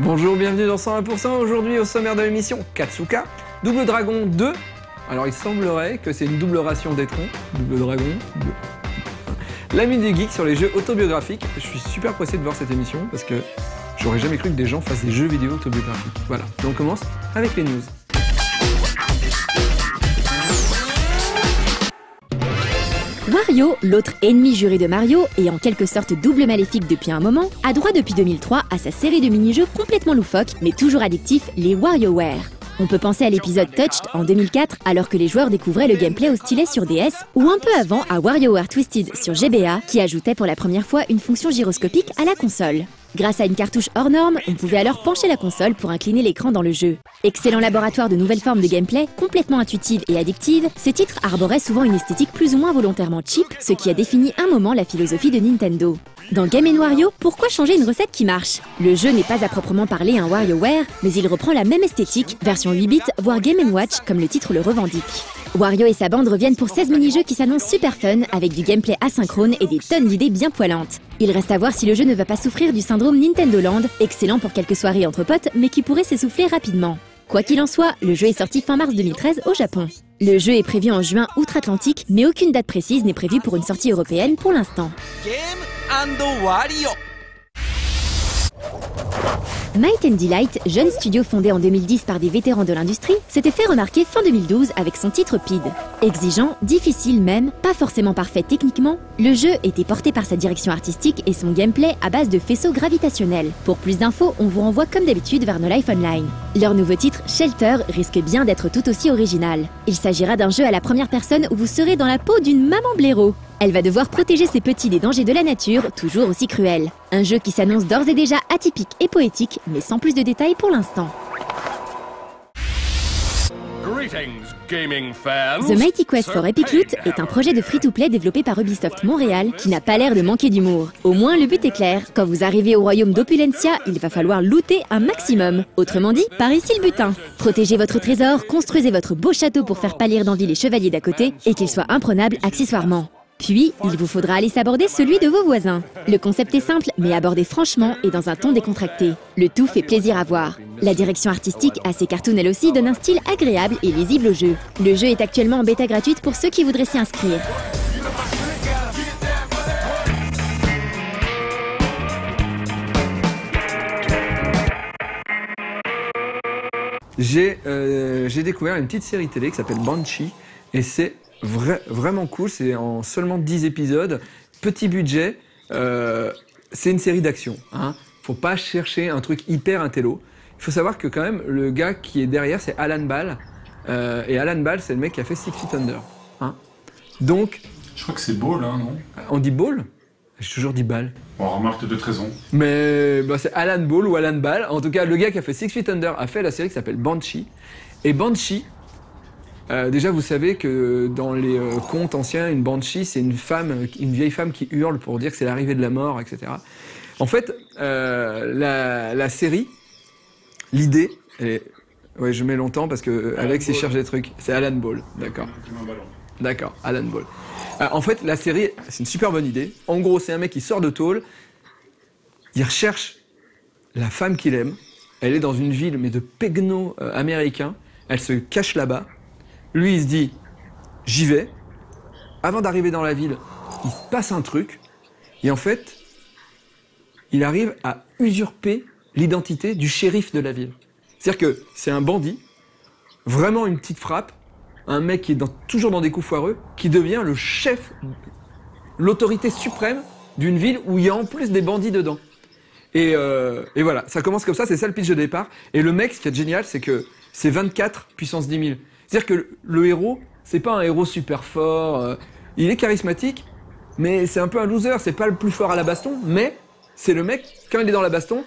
Bonjour, bienvenue dans 101%. Aujourd'hui, au sommaire de l'émission, Katsuka, Double Dragon 2. Alors, il semblerait que c'est une double ration d'étron. Double Dragon 2. La Minute du Geek sur les jeux autobiographiques. Je suis super pressé de voir cette émission parce que j'aurais jamais cru que des gens fassent des jeux vidéo autobiographiques. Voilà, et on commence avec les news. Wario, l'autre ennemi juré de Mario, et en quelque sorte double maléfique depuis un moment, a droit depuis 2003 à sa série de mini-jeux complètement loufoques, mais toujours addictifs, les WarioWare. On peut penser à l'épisode Touched en 2004, alors que les joueurs découvraient le gameplay au stylet sur DS, ou un peu avant à WarioWare Twisted sur GBA, qui ajoutait pour la première fois une fonction gyroscopique à la console. Grâce à une cartouche hors norme, on pouvait alors pencher la console pour incliner l'écran dans le jeu. Excellent laboratoire de nouvelles formes de gameplay, complètement intuitives et addictives, ces titres arboraient souvent une esthétique plus ou moins volontairement cheap, ce qui a défini un moment la philosophie de Nintendo. Dans Game & Wario, pourquoi changer une recette qui marche? Le jeu n'est pas à proprement parler un WarioWare, mais il reprend la même esthétique, version 8 bits, voire Game & Watch, comme le titre le revendique. Wario et sa bande reviennent pour 16 mini-jeux qui s'annoncent super fun, avec du gameplay asynchrone et des tonnes d'idées bien poilantes. Il reste à voir si le jeu ne va pas souffrir du syndrome Nintendo Land, excellent pour quelques soirées entre potes, mais qui pourrait s'essouffler rapidement. Quoi qu'il en soit, le jeu est sorti fin mars 2013 au Japon. Le jeu est prévu en juin outre-Atlantique, mais aucune date précise n'est prévue pour une sortie européenne pour l'instant. Game & Wario. Might & Delight, jeune studio fondé en 2010 par des vétérans de l'industrie, s'était fait remarquer fin 2012 avec son titre PID. Exigeant, difficile même, pas forcément parfait techniquement, le jeu était porté par sa direction artistique et son gameplay à base de faisceaux gravitationnels. Pour plus d'infos, on vous renvoie comme d'habitude vers No Life Online. Leur nouveau titre, Shelter, risque bien d'être tout aussi original. Il s'agira d'un jeu à la première personne où vous serez dans la peau d'une maman blaireau. Elle va devoir protéger ses petits des dangers de la nature, toujours aussi cruels. Un jeu qui s'annonce d'ores et déjà atypique et poétique, mais sans plus de détails pour l'instant. The Mighty Quest for Epic Loot est un projet de free-to-play développé par Ubisoft Montréal qui n'a pas l'air de manquer d'humour. Au moins, le but est clair. Quand vous arrivez au royaume d'Opulencia, il va falloir looter un maximum. Autrement dit, par ici le butin. Protégez votre trésor, construisez votre beau château pour faire pâlir d'envie les chevaliers d'à côté et qu'il soit imprenable accessoirement. Puis, il vous faudra aller s'aborder celui de vos voisins. Le concept est simple, mais abordé franchement et dans un ton décontracté. Le tout fait plaisir à voir. La direction artistique, assez cartoon elle aussi, donne un style agréable et lisible au jeu. Le jeu est actuellement en bêta gratuite pour ceux qui voudraient s'y inscrire. J'ai découvert une petite série télé qui s'appelle Banshee et c'est vraiment cool, c'est en seulement 10 épisodes, petit budget, c'est une série d'action, hein. Faut pas chercher un truc hyper intello. Il faut savoir que quand même, le gars qui est derrière, c'est Alan Ball, et Alan Ball, c'est le mec qui a fait Six Feet Under, hein. Donc... Je crois que c'est Ball, hein, non? On dit Ball? J'ai toujours dit Ball. Bon, remarque, t'as peut-être raison. Mais bah, c'est Alan Ball ou Alan Ball. En tout cas, le gars qui a fait Six Feet Under a fait la série qui s'appelle Banshee. Et Banshee, déjà, vous savez que dans les contes anciens, une banshee, c'est une vieille femme qui hurle pour dire que c'est l'arrivée de la mort, etc. En fait, la série, l'idée, ouais, je mets longtemps parce que Alex il cherche des trucs. C'est Alan Ball, d'accord. D'accord, Alan Ball. En fait, la série, c'est une super bonne idée. En gros, c'est un mec qui sort de tôle, il recherche la femme qu'il aime. Elle est dans une ville, mais de pegno américain. Elle se cache là-bas. Lui, il se dit, j'y vais. Avant d'arriver dans la ville, il se passe un truc. Et en fait, il arrive à usurper l'identité du shérif de la ville. C'est-à-dire que c'est un bandit, vraiment une petite frappe, un mec qui est toujours dans des coups foireux, qui devient le chef, l'autorité suprême d'une ville où il y a en plus des bandits dedans. Et voilà, ça commence comme ça, c'est ça le pitch de départ. Et le mec, ce qui est génial, c'est que c'est 24 puissance 10 000. C'est-à-dire que le héros, c'est pas un héros super fort, il est charismatique, mais c'est un peu un loser, c'est pas le plus fort à la baston, mais c'est le mec, quand il est dans la baston,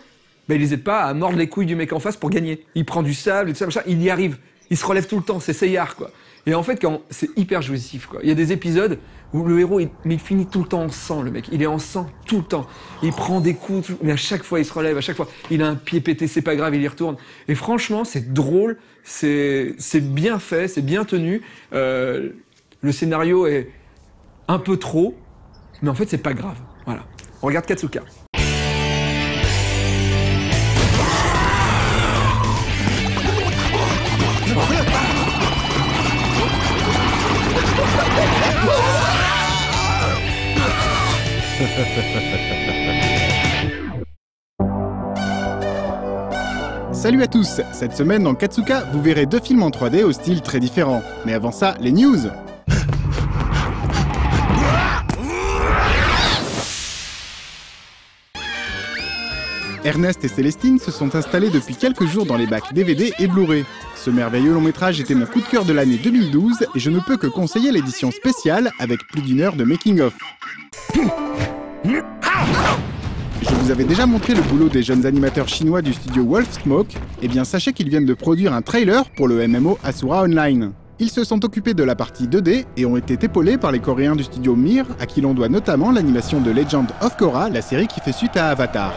ben il n'hésite pas à mordre les couilles du mec en face pour gagner. Il prend du sable, et tout ça, machin, il y arrive, il se relève tout le temps, c'est Seyard, quoi. Et en fait, c'est hyper jouissif, quoi. Il y a des épisodes où le héros, il finit tout le temps en sang, le mec. Il est en sang tout le temps. Il prend des coups, mais à chaque fois, il se relève, à chaque fois, il a un pied pété, c'est pas grave, il y retourne. Et franchement, c'est drôle, c'est bien fait, c'est bien tenu. Le scénario est un peu trop, mais en fait, c'est pas grave. Voilà. On regarde Katsuka. Salut à tous! Cette semaine dans Katsuka, vous verrez 2 films en 3D au style très différent. Mais avant ça, les news! Ernest et Célestine se sont installés depuis quelques jours dans les bacs DVD et Blu-ray. Ce merveilleux long métrage était mon coup de cœur de l'année 2012 et je ne peux que conseiller l'édition spéciale avec plus d'1 heure de making-of. Je vous avais déjà montré le boulot des jeunes animateurs chinois du studio Wolfsmoke, et bien sachez qu'ils viennent de produire un trailer pour le MMO Asura Online. Ils se sont occupés de la partie 2D et ont été épaulés par les Coréens du studio Mir, à qui l'on doit notamment l'animation de Legend of Korra, la série qui fait suite à Avatar.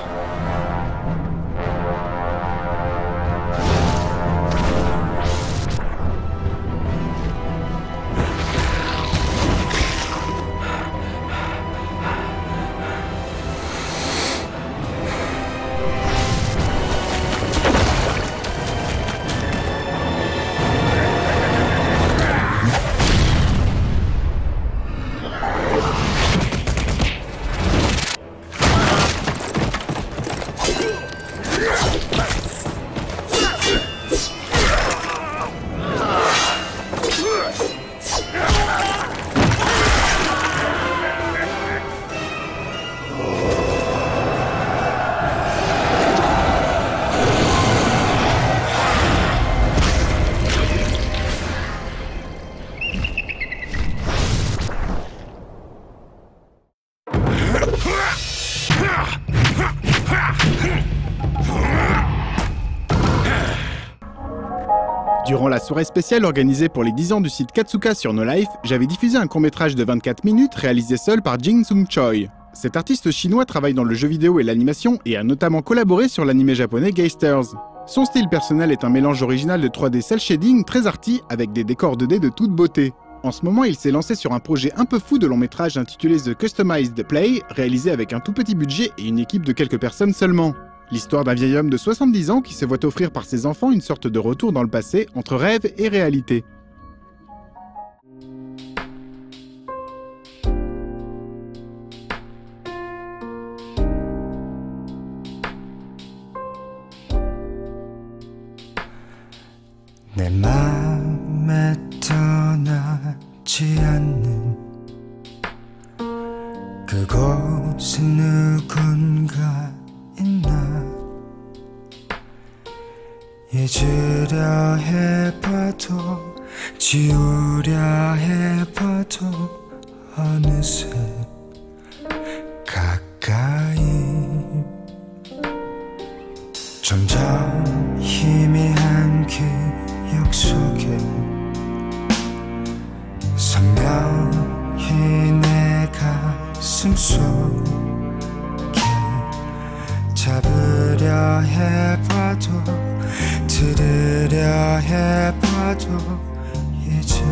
Durant la soirée spéciale organisée pour les 10 ans du site Katsuka sur No Life, j'avais diffusé un court-métrage de 24 minutes réalisé seul par Jin Sung Choi. Cet artiste chinois travaille dans le jeu vidéo et l'animation et a notamment collaboré sur l'anime japonais Geisters. Son style personnel est un mélange original de 3D cel shading très arty avec des décors 2D de toute beauté. En ce moment, il s'est lancé sur un projet un peu fou de long métrage intitulé The Customized Play, réalisé avec un tout petit budget et une équipe de quelques personnes seulement. L'histoire d'un vieil homme de 70 ans qui se voit offrir par ses enfants une sorte de retour dans le passé entre rêve et réalité. 내 맘에 떠나지 않는 그곳에 누군가 있나 잊으려 해봐도 지우려 해봐도 어느새 가까이 점점 희미한 기억 속에 선명히 내 가슴 속에 잡으려 해봐도 들으려 해봐도 이젠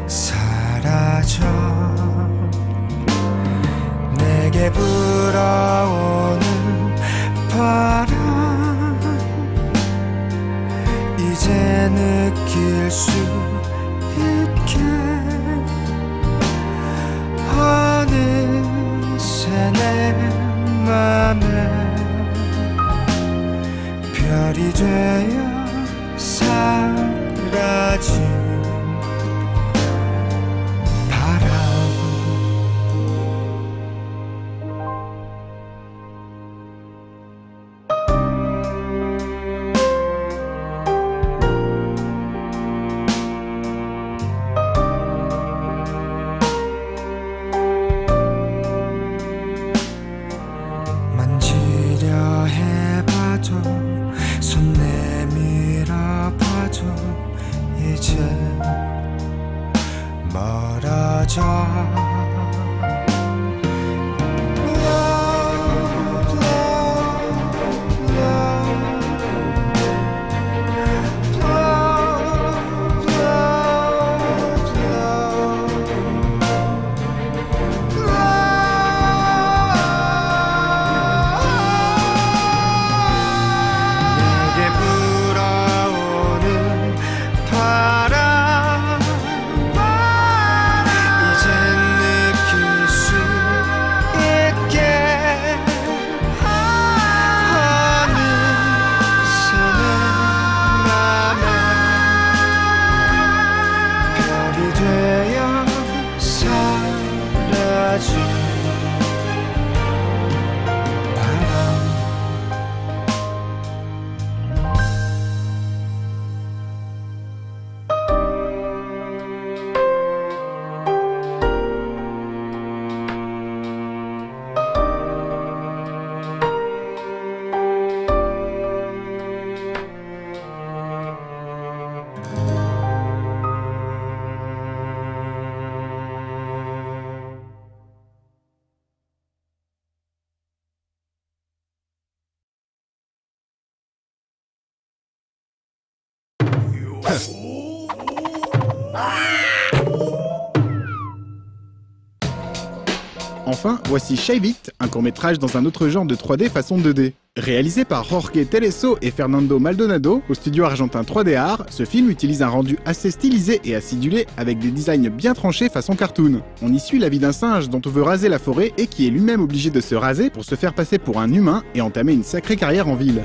사라져 내게 불어오는 바람 이제 느낄 수 있게 어느새 내 맘에 별이 되어 사라진 바람 가지 바람 Enfin, voici Shave It, un court-métrage dans un autre genre de 3D façon 2D. Réalisé par Jorge Teleso et Fernando Maldonado au studio argentin 3D Art, ce film utilise un rendu assez stylisé et acidulé avec des designs bien tranchés façon cartoon. On y suit la vie d'un singe dont on veut raser la forêt et qui est lui-même obligé de se raser pour se faire passer pour un humain et entamer une sacrée carrière en ville.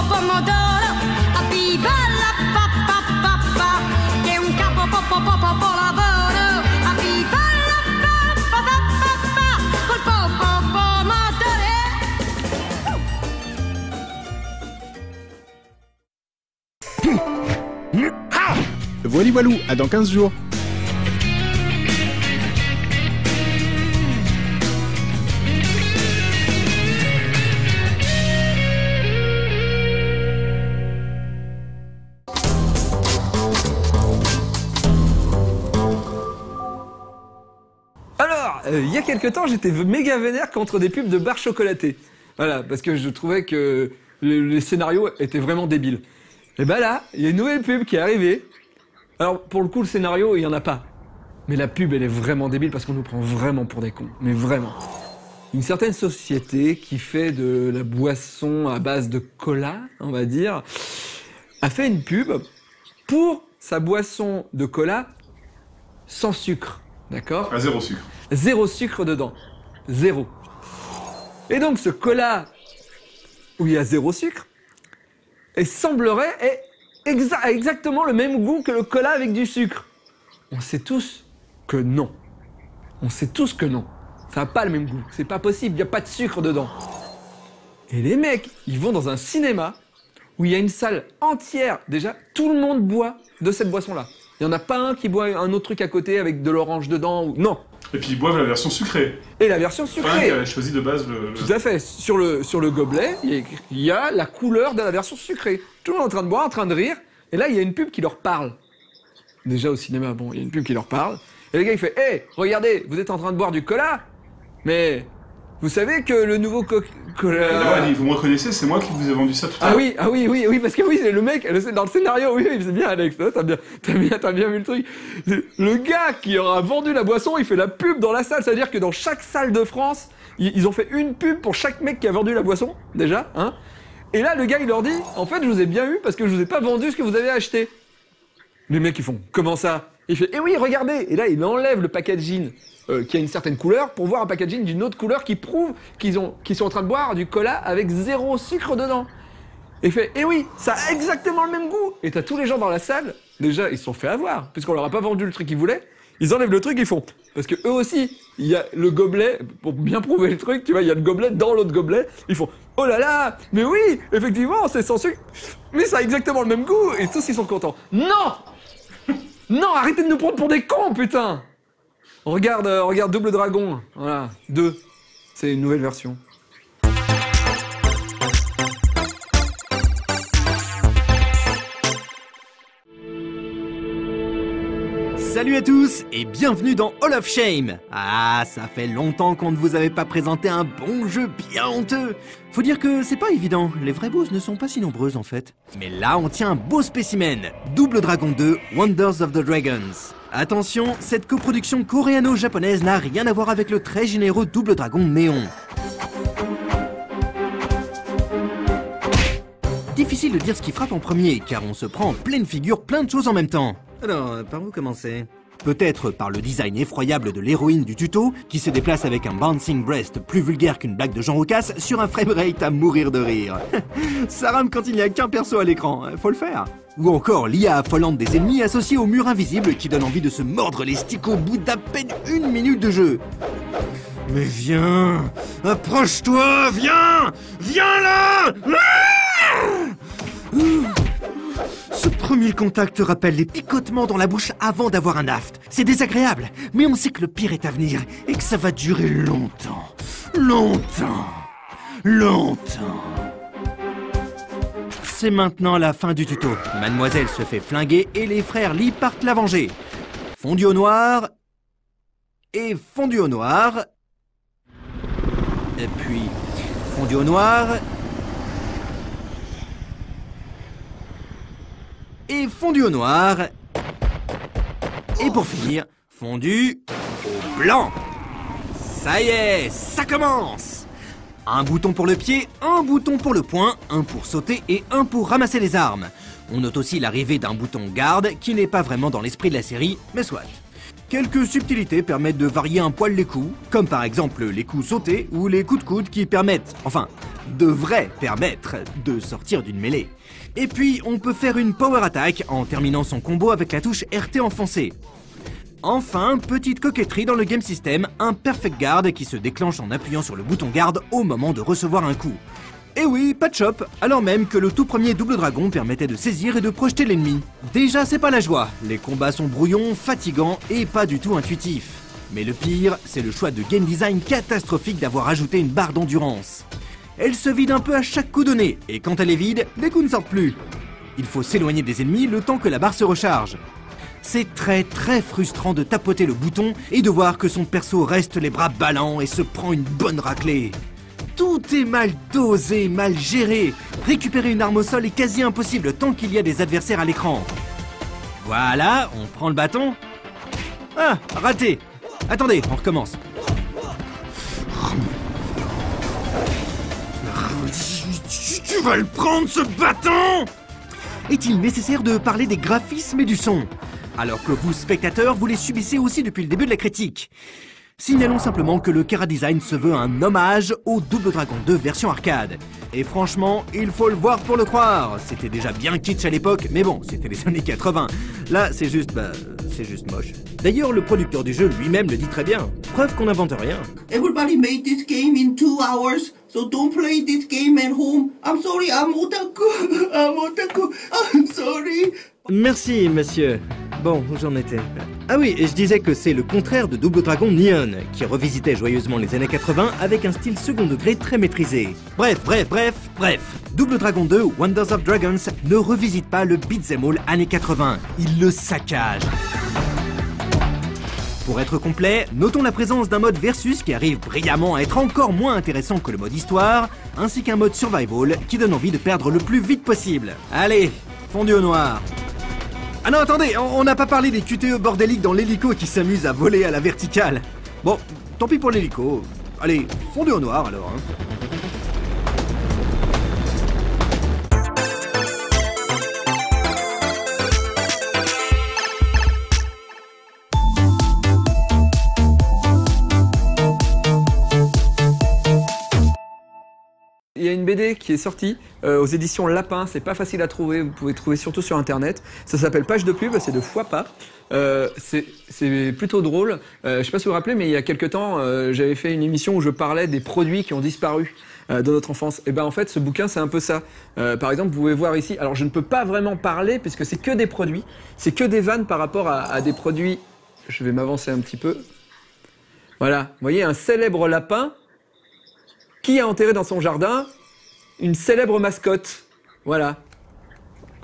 pomodoro, viva la pappa pappa, che un capo lavoro, viva la pappa pappa, col pomodoro. Voili voilou, à dans 15 jours. Alors, il y a quelques temps, j'étais méga vénère contre des pubs de barres chocolatées. Voilà, parce que je trouvais que les scénarios étaient vraiment débiles. Et bah là, il y a une nouvelle pub qui est arrivée. Alors, pour le coup, le scénario, il y en a pas. Mais la pub, elle est vraiment débile parce qu'on nous prend vraiment pour des cons. Mais vraiment. Une certaine société qui fait de la boisson à base de cola, on va dire, a fait une pub pour sa boisson de cola sans sucre. D'accord ? À 0 sucre. 0 sucre dedans. 0. Et donc ce cola où il y a 0 sucre, et semblerait a exactement le même goût que le cola avec du sucre. On sait tous que non. On sait tous que non. Ça n'a pas le même goût. C'est pas possible, il n'y a pas de sucre dedans. Et les mecs, ils vont dans un cinéma où il y a une salle entière. Déjà, tout le monde boit de cette boisson-là. Il n'y en a pas un qui boit un autre truc à côté avec de l'orange dedans. Ou... Non. Et puis ils boivent la version sucrée. Et la version Enfin, sucrée. qui avait choisi de base le... Tout à fait. Sur le gobelet, il y a la couleur de la version sucrée. Tout le monde est en train de boire, en train de rire. Et là, il y a une pub qui leur parle. Déjà au cinéma, bon, il y a une pub qui leur parle. Et le gars, il fait « Hé, regardez, vous êtes en train de boire du cola, mais vous savez que le nouveau cola... » Vous me reconnaissez, c'est moi qui vous ai vendu ça tout à l'heure. Oui, parce que oui, c'est le mec, dans le scénario, oui, c'est bien Alex, t'as bien vu le truc. Le gars qui aura vendu la boisson, il fait la pub dans la salle, c'est-à-dire que dans chaque salle de France, ils ont fait une pub pour chaque mec qui a vendu la boisson, déjà, hein. Et là, le gars, il leur dit, en fait, je vous ai bien eu parce que je vous ai pas vendu ce que vous avez acheté. Les mecs, ils font, comment ça? Il fait, eh oui, regardez. Et là, il enlève le packaging qui a une certaine couleur pour voir un packaging d'une autre couleur qui prouve qu'ils sont en train de boire du cola avec 0 sucre dedans. Et il fait, eh oui, ça a exactement le même goût. Et t'as tous les gens dans la salle, déjà, ils se sont fait avoir, puisqu'on leur a pas vendu le truc qu'ils voulaient. Ils enlèvent le truc, ils font. Parce que eux aussi, il y a le gobelet, pour bien prouver le truc, tu vois, il y a le gobelet dans l'autre gobelet. Ils font, oh là là, mais oui, effectivement, c'est sans sucre, mais ça a exactement le même goût. Et tous, ils sont contents. Non! Non, arrêtez de nous prendre pour des cons, putain! Regarde Double Dragon, voilà, 2. C'est une nouvelle version. Salut à tous et bienvenue dans Hall of Shame. Ah, ça fait longtemps qu'on ne vous avait pas présenté un bon jeu bien honteux. Faut dire que c'est pas évident, les vraies bosses ne sont pas si nombreuses en fait. Mais là on tient un beau spécimen, Double Dragon 2 Wonders of the Dragons. Attention, cette coproduction coréano-japonaise n'a rien à voir avec le très généreux Double Dragon Néon. Difficile de dire ce qui frappe en premier, car on se prend en pleine figure plein de choses en même temps. Alors, par où commencer ? Peut-être par le design effroyable de l'héroïne du tuto, qui se déplace avec un bouncing breast plus vulgaire qu'une blague de Jean Rocasse sur un framerate à mourir de rire. Ça rame quand il n'y a qu'un perso à l'écran, faut le faire. Ou encore l'IA affolante des ennemis associée au mur invisible qui donne envie de se mordre les sticks au bout d'à peine 1 minute de jeu. Mais viens, approche-toi, viens là. Ce premier contact rappelle les picotements dans la bouche avant d'avoir un aft. C'est désagréable, mais on sait que le pire est à venir et que ça va durer longtemps. C'est maintenant la fin du tuto. Mademoiselle se fait flinguer et les frères Lee partent la venger. Fondu au noir... Et fondu au noir... Et puis... Fondu au noir... Et fondu au noir. Et pour finir, fondu au blanc. Ça y est, ça commence. Un bouton pour le pied, un bouton pour le poing, un pour sauter et un pour ramasser les armes. On note aussi l'arrivée d'un bouton garde qui n'est pas vraiment dans l'esprit de la série, mais soit. Quelques subtilités permettent de varier un poil les coups, comme par exemple les coups sautés ou les coups de coude qui permettent, enfin, devraient permettre de sortir d'une mêlée. Et puis, on peut faire une power attack en terminant son combo avec la touche RT enfoncée. Enfin, petite coquetterie dans le game system, un perfect guard qui se déclenche en appuyant sur le bouton garde au moment de recevoir un coup. Et oui, pas de chop, alors même que le tout premier Double Dragon permettait de saisir et de projeter l'ennemi. Déjà, c'est pas la joie, les combats sont brouillons, fatigants et pas du tout intuitifs. Mais le pire, c'est le choix de game design catastrophique d'avoir ajouté une barre d'endurance. Elle se vide un peu à chaque coup donné, et quand elle est vide, les coups ne sortent plus. Il faut s'éloigner des ennemis le temps que la barre se recharge. C'est très frustrant de tapoter le bouton et de voir que son perso reste les bras ballants et se prend une bonne raclée. Tout est mal dosé, mal géré. Récupérer une arme au sol est quasi impossible tant qu'il y a des adversaires à l'écran. Voilà, on prend le bâton. Ah, raté. Attendez, on recommence. Tu vas le prendre, ce bâton! Est-il nécessaire de parler des graphismes et du son? Alors que vous, spectateurs, vous les subissez aussi depuis le début de la critique. Signalons simplement que le Chara Design se veut un hommage au Double Dragon 2 version arcade. Et franchement, il faut le voir pour le croire. C'était déjà bien kitsch à l'époque, mais bon, c'était les années 80. Là, c'est juste moche. D'ailleurs, le producteur du jeu lui-même le dit très bien. Preuve qu'on n'invente rien. Everybody made this game in 2 hours, so don't play this game at home. I'm sorry, I'm otaku. I'm sorry. Merci, monsieur. Bon, où j'en étais? Ah oui, et je disais que c'est le contraire de Double Dragon Neon, qui revisitait joyeusement les années 80 avec un style second degré très maîtrisé. Bref. Double Dragon 2, Wonders of Dragons, ne revisite pas le beat'em all années 80, il le saccage. Pour être complet, notons la présence d'un mode versus qui arrive brillamment à être encore moins intéressant que le mode histoire, ainsi qu'un mode survival qui donne envie de perdre le plus vite possible. Allez, fondu au noir. Ah non, attendez, on n'a pas parlé des QTE bordéliques dans l'hélico qui s'amusent à voler à la verticale. Bon, tant pis pour l'hélico. Allez, fondu au noir alors. Il y a une BD qui est sortie aux éditions Lapin, c'est pas facile à trouver, vous pouvez trouver surtout sur internet. Ça s'appelle Page de pub, c'est de Foipa. C'est plutôt drôle. Je sais pas si vous vous rappelez, mais il y a quelques temps, j'avais fait une émission où je parlais des produits qui ont disparu de notre enfance. Et ben en fait, ce bouquin, c'est un peu ça. Par exemple, vous pouvez voir ici, alors je ne peux pas vraiment parler puisque c'est que des produits, c'est que des vannes par rapport à des produits. Je vais m'avancer un petit peu. Voilà, vous voyez, un célèbre lapin qui a enterré dans son jardin une célèbre mascotte. Voilà.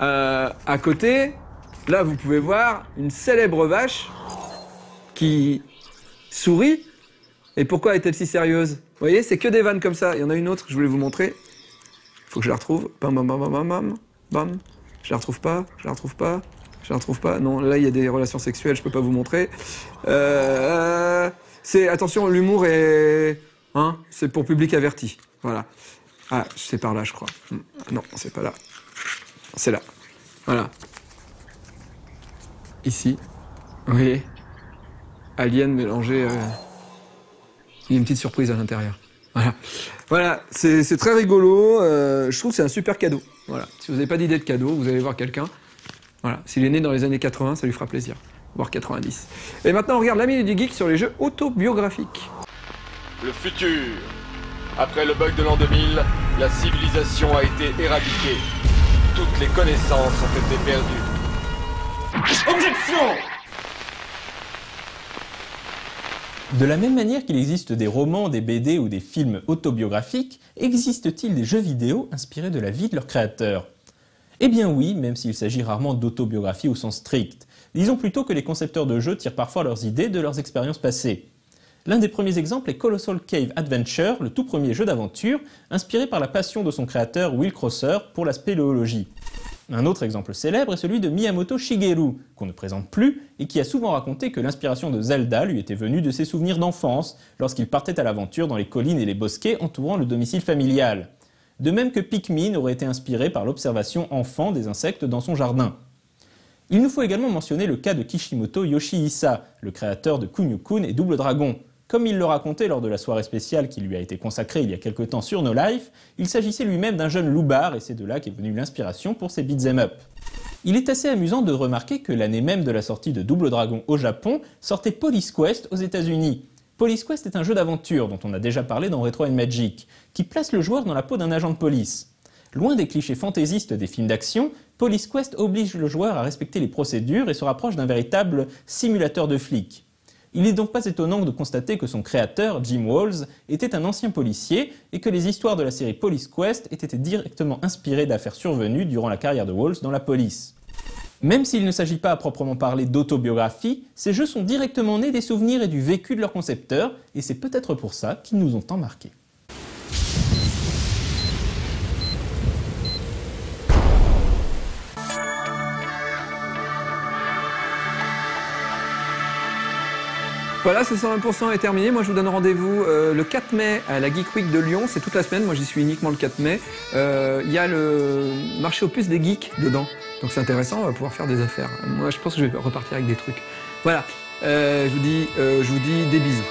À côté, là, vous pouvez voir une célèbre vache qui sourit. Et pourquoi est-elle si sérieuse? Vous voyez, c'est que des vannes comme ça. Il y en a une autre que je voulais vous montrer. Il faut que je la retrouve. Bam, bam, bam, bam, bam, bam. Je la retrouve pas. Je la retrouve pas. Je la retrouve pas. Non, là, il y a des relations sexuelles. Je peux pas vous montrer. Attention, l'humour est... Hein, c'est pour public averti. Voilà. Ah, c'est par là, je crois. Non, c'est pas là. C'est là. Voilà. Ici. Vous voyez? Alien mélangé... Il y a une petite surprise à l'intérieur. Voilà. Voilà, c'est très rigolo. Je trouve que c'est un super cadeau. Voilà. Si vous n'avez pas d'idée de cadeau, vous allez voir quelqu'un. Voilà. S'il est né dans les années 80, ça lui fera plaisir. Voire 90. Et maintenant, on regarde la minute du geek sur les jeux autobiographiques. Le futur. Après le bug de l'an 2000, la civilisation a été éradiquée. Toutes les connaissances ont été perdues. Objection! De la même manière qu'il existe des romans, des BD ou des films autobiographiques, existe-t-il des jeux vidéo inspirés de la vie de leurs créateurs? Eh bien oui, même s'il s'agit rarement d'autobiographie au sens strict. Disons plutôt que les concepteurs de jeux tirent parfois leurs idées de leurs expériences passées. L'un des premiers exemples est Colossal Cave Adventure, le tout premier jeu d'aventure, inspiré par la passion de son créateur Will Crosser pour la spéléologie. Un autre exemple célèbre est celui de Miyamoto Shigeru, qu'on ne présente plus, et qui a souvent raconté que l'inspiration de Zelda lui était venue de ses souvenirs d'enfance, lorsqu'il partait à l'aventure dans les collines et les bosquets entourant le domicile familial. De même que Pikmin aurait été inspiré par l'observation enfant des insectes dans son jardin. Il nous faut également mentionner le cas de Kishimoto Yoshihisa, le créateur de Kunio-kun et Double Dragon. Comme il le racontait lors de la soirée spéciale qui lui a été consacrée il y a quelque temps sur No Life, il s'agissait lui-même d'un jeune loupard et c'est de là qu'est venue l'inspiration pour ses beat'em up. Il est assez amusant de remarquer que l'année même de la sortie de Double Dragon au Japon, sortait Police Quest aux États-Unis. Police Quest est un jeu d'aventure dont on a déjà parlé dans Retro & Magic, qui place le joueur dans la peau d'un agent de police. Loin des clichés fantaisistes des films d'action, Police Quest oblige le joueur à respecter les procédures et se rapproche d'un véritable simulateur de flic. Il n'est donc pas étonnant de constater que son créateur, Jim Walls, était un ancien policier et que les histoires de la série Police Quest aient été directement inspirées d'affaires survenues durant la carrière de Walls dans la police. Même s'il ne s'agit pas à proprement parler d'autobiographie, ces jeux sont directement nés des souvenirs et du vécu de leurs concepteurs, et c'est peut-être pour ça qu'ils nous ont tant marqués. Voilà, ce 120% est terminé. Moi, je vous donne rendez-vous le 4 mai à la Geek Week de Lyon. C'est toute la semaine. Moi, j'y suis uniquement le 4 mai. Il y a le marché aux puces des geeks dedans. Donc, c'est intéressant. On va pouvoir faire des affaires. Moi, je pense que je vais repartir avec des trucs. Voilà. Je vous dis des bisous.